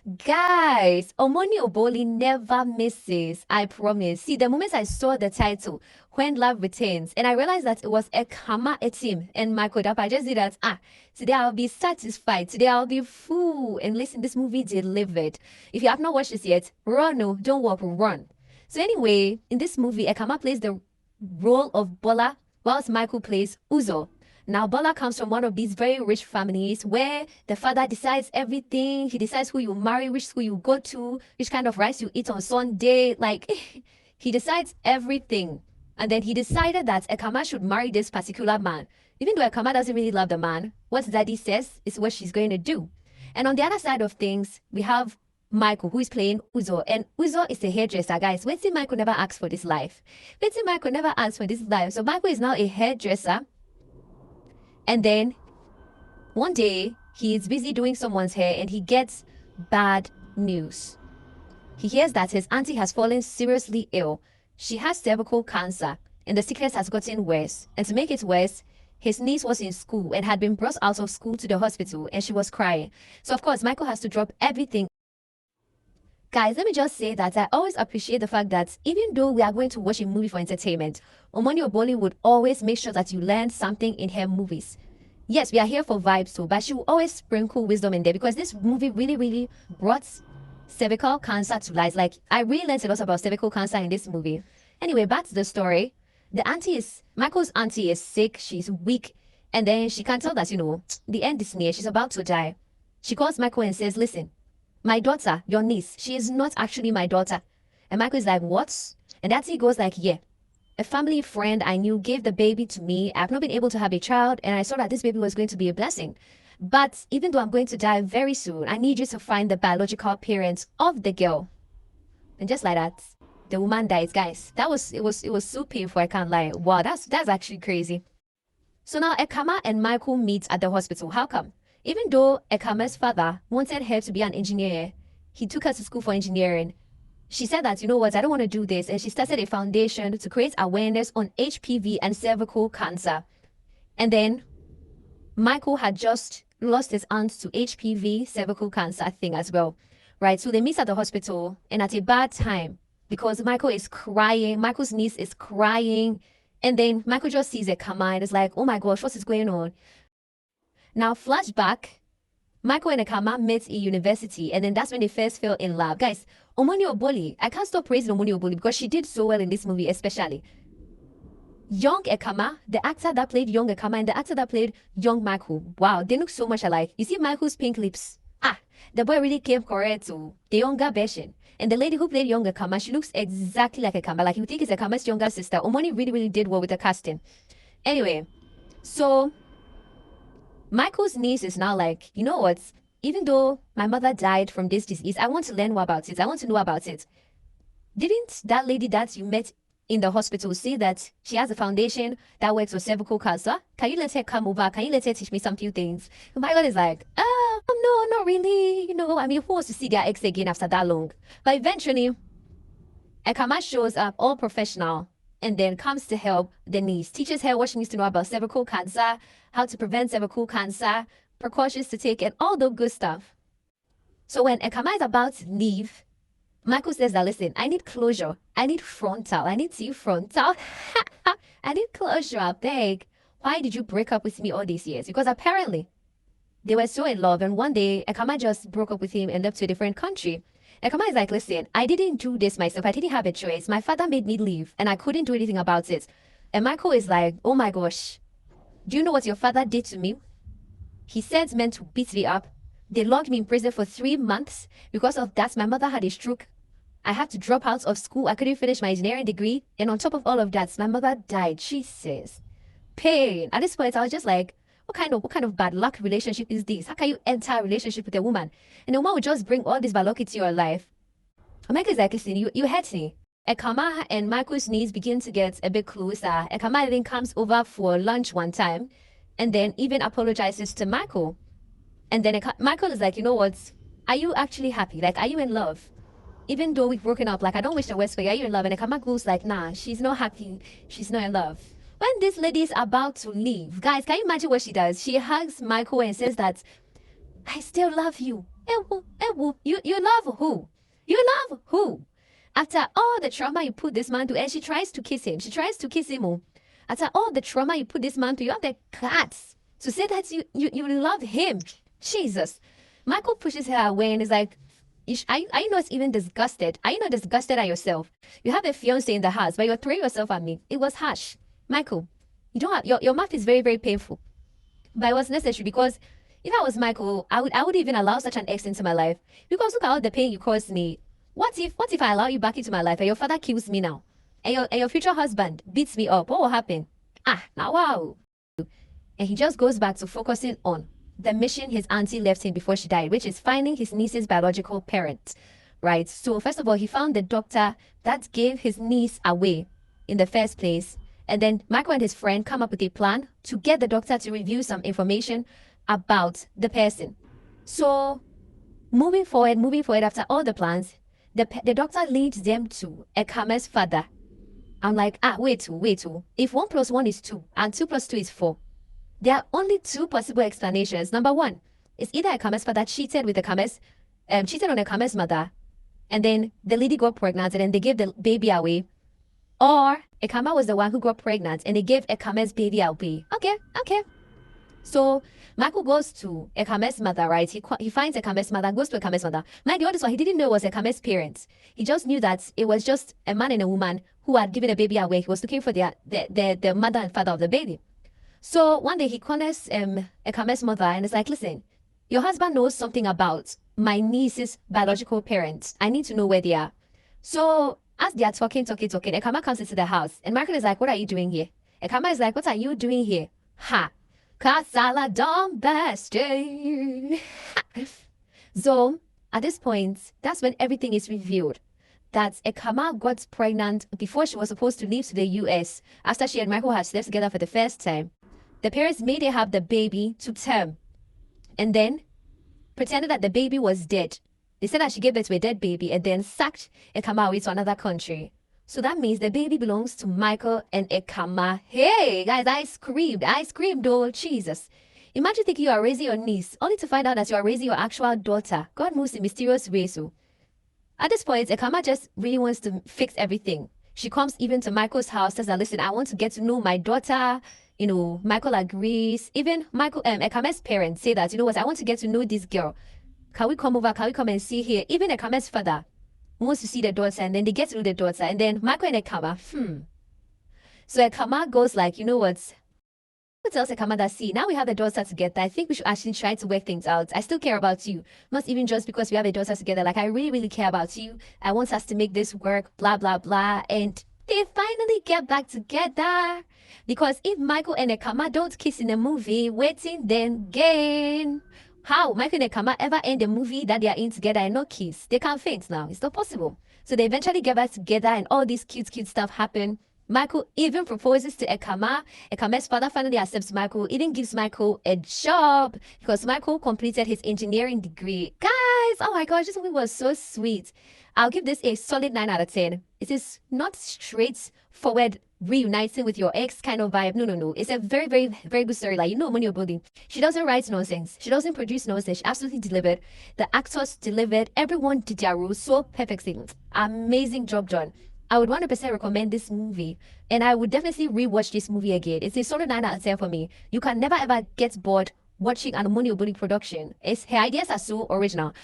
Guys, Omoni Oboli never misses. I promise. See, the moment I saw the title, When Love Returns, and I realized that it was Ekamma Etim and Michael Dapper, I just did that. Today I'll be satisfied. Today I'll be full. And listen, this movie delivered. If you have not watched this yet, run, no, don't walk, run. So anyway, in this movie, Ekamma plays the role of Bola, whilst Michael plays Uzo. Now, Bola comes from one of these very rich families where the father decides everything. He decides who you marry, which school you go to, which kind of rice you eat on Sunday. Like, he decides everything. And then he decided that Ekamma should marry this particular man. Even though Ekamma doesn't really love the man, what daddy says is what she's going to do. And on the other side of things, we have Michael, who is playing Uzo. And Uzo is a hairdresser, guys. Wait till Michael never asked for this life. Wait till Michael never asked for this life. So Michael is now a hairdresser. And then one day, he is busy doing someone's hair and he gets bad news. He hears that his auntie has fallen seriously ill. She has cervical cancer and the sickness has gotten worse. And to make it worse, his niece was in school and had been brought out of school to the hospital and she was crying. So of course, Michael has to drop everything. Guys, let me just say that I always appreciate the fact that even though we are going to watch a movie for entertainment, Omoni Oboli would always make sure that you learn something in her movies. Yes, we are here for vibes too, but she will always sprinkle wisdom in there because this movie really brought cervical cancer to light. Like, I really learned a lot about cervical cancer in this movie. Anyway, back to the story. Michael's auntie is sick, she's weak, and then she can tell that, the end is near, she's about to die. She calls Michael and says, listen, my daughter, your niece, she is not actually my daughter. And Michael is like, what? And that he goes like, yeah. A family friend I knew gave the baby to me. I've not been able to have a child, and I saw that this baby was going to be a blessing. But even though I'm going to die very soon, I need you to find the biological parents of the girl. And just like that, the woman dies, guys. It was so painful, I can't lie. Wow, that's actually crazy. So now Ekamma and Michael meet at the hospital. How come? Even though Ekamma's father wanted her to be an engineer, he took her to school for engineering. She said that, you know what, I don't want to do this. And she started a foundation to create awareness on HPV and cervical cancer. And then Michael had just lost his aunt to HPV cervical cancer thing as well. Right? So they meet at the hospital and at a bad time because Michael is crying. Michael's niece is crying. And then Michael just sees Ekamma and is like, oh my gosh, what is going on? Now, flashback, Michael and Ekamma met in university, and then that's when they first fell in love. Guys, Omoni Oboli, I can't stop praising Omoni Oboli because she did so well in this movie, especially. Young Ekamma, the actor that played young Ekamma and the actor that played young Michael. Wow, they look so much alike. You see Michael's pink lips? The boy really came correct to the younger version. And the lady who played young Ekamma, she looks exactly like Ekamma. Like you think it's Ekamma's younger sister. Omoni really did well with the casting. Anyway, so Michael's niece is now like, you know what? Even though my mother died from this disease, I want to learn more about it. I want to know about it. Didn't that lady that you met in the hospital say that she has a foundation that works for cervical cancer? Can you let her come over? Can you let her teach me some few things? And Michael is like, no, not really. I mean, who wants to see their ex again after that long? But eventually, Ekamma shows up all professional and then comes to help the niece, teaches her what she needs to know about cervical cancer, how to prevent cervical cancer, precautions to take, and all the good stuff. So when Ekamma is about to leave, Michael says that, listen, I need closure. I need frontal. I need to see frontal. I need closure, I beg. Why did you break up with me all these years? Because apparently, they were so in love, and one day, Ekamma just broke up with him and left to a different country. Ekamma is like, listen, I didn't do this myself. I didn't have a choice. My father made me leave, and I couldn't do anything about it. And Michael is like, oh my gosh, do you know what your father did to me? He sent men to beat me up. They locked me in prison for 3 months. Because of that, my mother had a stroke. I had to drop out of school. I couldn't finish my engineering degree. And on top of all of that, my mother died. Jesus. Pain. At this point, I was just like, what kind of bad luck relationship is this? How can you enter a relationship with a woman? And the woman would just bring all this bad luck into your life. And Michael is like, listen, you hurt me. Ekamma and Michael's niece begin to get a bit closer. Ekamma then comes over for lunch one time and then even apologizes to Michael. And then Michael is like, you know what? Are you actually happy? Like, are you in love? Even though we've broken up, like, I don't wish the worst for you. Are you in love? And Ekamma goes like, nah, she's not happy. She's not in love. When this lady is about to leave, guys, can you imagine what she does? She hugs Michael and says that, I still love you. You love who? You love who? After all the trauma you put this man through, and she tries to kiss him. She tries to kiss him. Oh. After all the trauma you put this man through, you have the guts to say that you love him. Jesus. Michael pushes her away and is like, are you not even disgusted? Are you not disgusted at yourself? You have a fiance in the house, but you're throwing yourself at me. It was harsh. Michael, you don't have, your mouth is very, very painful. But it was necessary because if I was Michael, I would even allow such an ex into my life. Because look at all the pain you caused me. What if I allow you back into my life and your father kills me now? And your future husband beats me up? What will happen? Now wow. And he just goes back to focusing on the mission his auntie left him before she died, which is finding his niece's biological parent, right? So first of all, he found the doctor that gave his niece away in the first place. And then Michael and his friend come up with a plan to get the doctor to review some information about the person. So moving forward after all the plans, the doctor leads them to Ekamma's father. I'm like, wait. If 1 + 1 is 2 and 2 + 2 is 4, there are only 2 possible explanations. Number 1 is either Ekamma's father cheated on Ekamma's mother, and then the lady got pregnant and then they gave the baby away, or Ekamma was the one who got pregnant and they gave Ekamma's baby away. Okay. So Michael goes to Ekamma's mother, right? He finds Ekamma's mother, goes to Ekamma's mother. Mind you, all this one, he didn't know it was Ekamma's parents. He just knew that it was just a man and a woman who had given a baby away. He was looking for the mother and father of the baby. So one day he corners Ekamma's mother and is like, listen, your husband knows something about my niece's biological parents. I need to know where they are. So as they are talking, Ekamma comes into the house and Michael is like, what are you doing here? Ekamma is like, what are you doing here? Kasala Dombaste. So at this point, that's when everything is revealed. That Ekamma got pregnant before she was supposed to leave to the US after she and Michael had slept together for the first time. The parents made her have the baby to term and then pretended that the baby was dead. They said that she gave birth to a dead baby and then sacked Ekamma away to another country. So that means the baby belongs to Michael and Ekama. Hey, guys, I screamed, oh, Jesus. Imagine thinking you are raising your niece, only to find out that you are raising your actual daughter. God moves in mysterious ways. So at this point, Ekama just really wants to fix everything. She comes even to Michael's house, says, listen, I want to get to know my daughter. You know, Michael agrees. Even Ekama's parents say that, you know what, I want to get to know this girl. Can we come over? Can we come and see here? Even Ekama's father wants to see the daughter, and then they get to know the daughter, and then Michael and Ekama, So Ekamma goes like, you know what? Who tells Ekamma that, see, now we have the daughter together, I think we should actually try to work things out. I still care about you. Not even just because we have a daughter together. Like, I really, really care about you. I want us to make this work, blah, blah, blah. And they finally get back together. Because if Michael and Ekama don't kiss in a movie, waiting then gain. How Michael and Ekama ever end a movie that they are in together and not kiss? They can't faint now. It's not possible. So they eventually get back together and all this cute stuff happen. Michael even proposes to Ekama. Ekama's father finally accepts Michael, even gives Michael a job because Michael completed his engineering degree. Guys, oh my gosh, this movie was so sweet. I'll give this a solid 9 out of 10. It is not straightforward reuniting with your ex kind of vibe. No. It's a very, very, very good story. Like, you know, Omoni Oboli. She doesn't write nonsense. She doesn't produce nonsense. She absolutely delivered. The actors delivered. Everyone did their role so perfectly. Amazing job done. I would 100% recommend this movie, and I would definitely rewatch this movie again. It's a solid 9 out of 10 for me. You can never ever get bored watching an Omoni Oboli production. Her ideas are so original.